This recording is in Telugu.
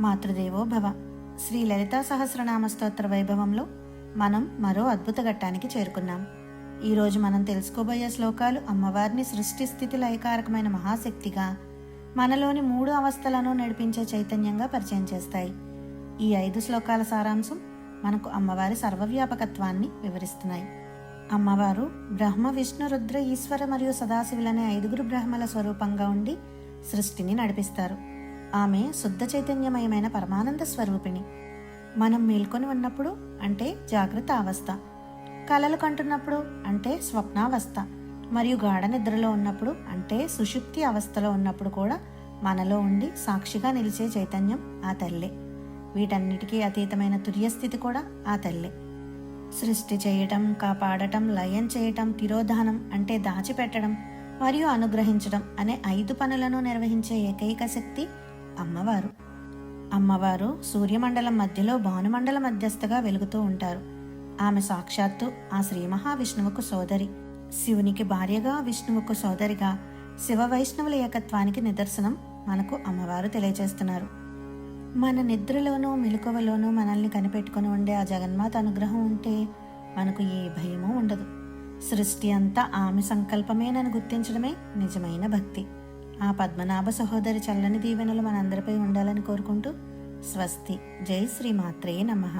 మాతృదేవో భవ. శ్రీ లలితా సహస్రనామ స్తోత్ర వైభవంలో మనం మరో అద్భుత ఘట్టానికి చేరుకున్నాం. ఈరోజు మనం తెలుసుకోబోయే శ్లోకాలు అమ్మవారిని సృష్టి స్థితి లయకారకమైన మహాశక్తిగా, మనలోని 3 అవస్థలను నడిపించే చైతన్యంగా పరిచయం చేస్తాయి. ఈ 5 శ్లోకాల సారాంశం మనకు అమ్మవారి సర్వవ్యాపకత్వాన్ని వివరిస్తున్నాయి. అమ్మవారు బ్రహ్మ, విష్ణు, రుద్ర, ఈశ్వర మరియు సదాశివులనే 5 బ్రహ్మల స్వరూపంగా ఉండి సృష్టిని నడిపిస్తారు. ఆమె శుద్ధ చైతన్యమయమైన పరమానంద స్వరూపిణి. మనం మేల్కొని ఉన్నప్పుడు అంటే జాగ్రత్త అవస్థ, కలలు కంటున్నప్పుడు అంటే స్వప్నావస్థ, మరియు గాఢ నిద్రలో ఉన్నప్పుడు అంటే సుషుప్తి అవస్థలో ఉన్నప్పుడు కూడా మనలో ఉండి సాక్షిగా నిలిచే చైతన్యం ఆ తల్లే. వీటన్నిటికీ అతీతమైన తుర్యస్థితి కూడా ఆ తల్లే. సృష్టి చేయటం, కాపాడటం, లయం చేయటం, తిరోధానం అంటే దాచిపెట్టడం మరియు అనుగ్రహించడం అనే 5 పనులను నిర్వహించే ఏకైక శక్తి అమ్మవారు. అమ్మవారు సూర్యమండలం మధ్యలో భానుమండల మధ్యస్థగా వెలుగుతూ ఉంటారు. ఆమె సాక్షాత్తు ఆ శ్రీ మహావిష్ణువుకు సోదరి. శివునికి భార్యగా, విష్ణువుకు సోదరిగా శివ వైష్ణవుల ఏకత్వానికి నిదర్శనం మనకు అమ్మవారు తెలియజేస్తున్నారు. మన నిద్రలోనూ మెలకువలోనూ మనల్ని కనిపెట్టుకుని ఉండే ఆ జగన్మాత అనుగ్రహం ఉంటే మనకు ఏ భయమూ ఉండదు. సృష్టి అంతా ఆమె సంకల్పమేనని గుర్తించడమే నిజమైన భక్తి. ఆ పద్మనాభ సహోదరి చల్లని దీవెనలు మనందరిపై ఉండాలని కోరుకుంటూ స్వస్తి. జై శ్రీ మాత్రే నమః.